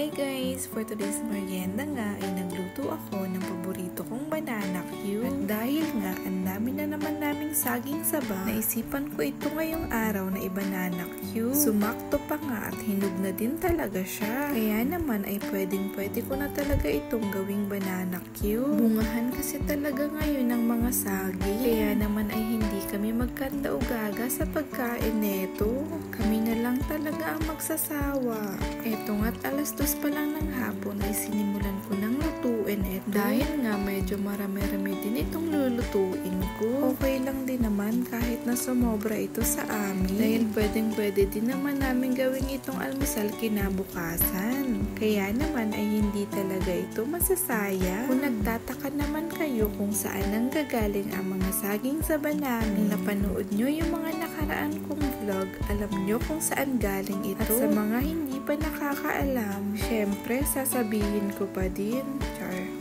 Hey guys! For today's merienda nga ay nagluto ako ng paborito kong banana Q. At dahil nga ang dami na naman naming saging saba, naisipan ko ito ngayong araw na i-banana Q. Sumakto pa nga at hinog na din talaga siya. Kaya naman ay pwede ko na talaga itong gawing banana Q. Bungahan kasi talaga ngayon ng mga saging. Kaya naman ay hindi kami magkanda-ugaga sa pagkain neto. Kami na lang talaga ang magsasawa. Eto nga't alas 2 pa lang ng hapon ay sinimulan ko ng lutuin ito. Dahil nga medyo marami-rami din itong lulutuin ko. Okay lang din naman kahit na sumobra ito sa amin. Dahil pwede din naman namin gawin itong almusal kinabukasan. Kaya naman ay hindi talaga ito masasaya. Kung nagtataka naman kayo kung saan nanggagaling ang mga saging saba namin, napanood nyo yung mga nakaraan kong vlog, alam nyo kung saan galing ito. At sa mga hindi pa nakakaalam, syempre sasabihin ko pa din.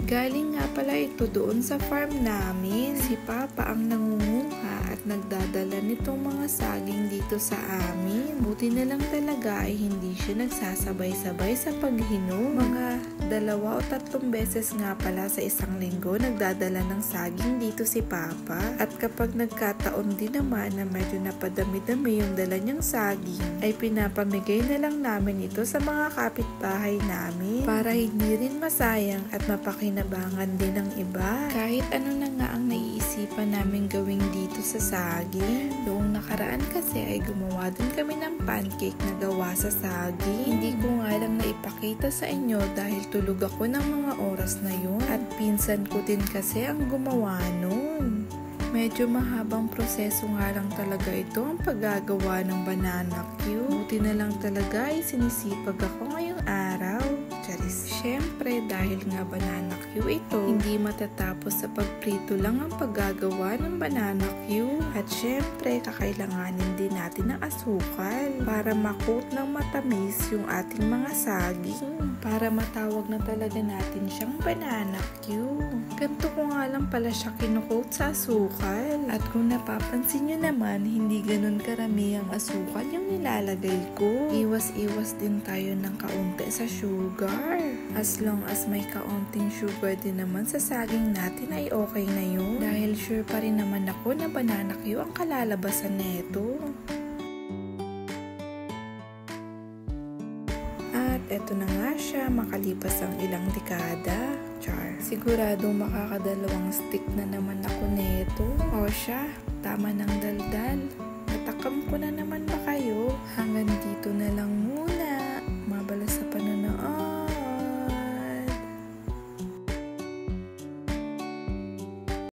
Galing nga pala ito doon sa farm namin. Si Papa ang nangunguha at nagdadala nitong mga saging dito sa amin. Buti na lang talaga ay hindi siya nagsasabay-sabay sa paghinom. Mga 2 o 3 beses nga pala sa isang linggo nagdadala ng saging dito si Papa. At kapag nagkataon din naman na medyo napadami-dami yung dala niyang saging, ay pinapamigay na lang namin ito sa mga kapitbahay namin para hindi rin masayang at mapakinabangan din ng iba. Kahit ano na nga ang naiisipan namin gawing dito sa saging. Noong nakaraan kasi ay gumawa din kami ng pancake na gawa sa saging. Hindi ko nga lang naipakita sa inyo dahil tulog ako ng mga oras na yun. At pinsan ko din kasi ang gumawa nun. Medyo mahabang proseso nga lang talaga ito ang paggagawa ng banana Q. Buti na lang talaga ay sinisipag ako ngayong araw. Charis. Siyempre dahil nga banana Q ito, hindi matatapos sa pagprito lang ang paggagawa ng banana Q. At siyempre kakailanganin din natin ng asukal para makut ng matamis yung ating mga saging. Para matawag na talaga natin siyang banana Q. Ganto ko nga lang pala siya kinukot sa asukal. At kung napapansin nyo naman, hindi ganun karami ang asukal yung nilalagay ko. Iwas-iwas din tayo ng kaunti sa sugar. As long as may kaunting sugar din naman sa saging natin ay okay na yun. Dahil sure pa rin naman ako na banana Q ang kalalabasan neto. At eto na nga siya, makalipas ang ilang dekada. Siguradong makakadalawang stick na naman ako neto. O siya, tama ng daldal. Natakam ko na naman baka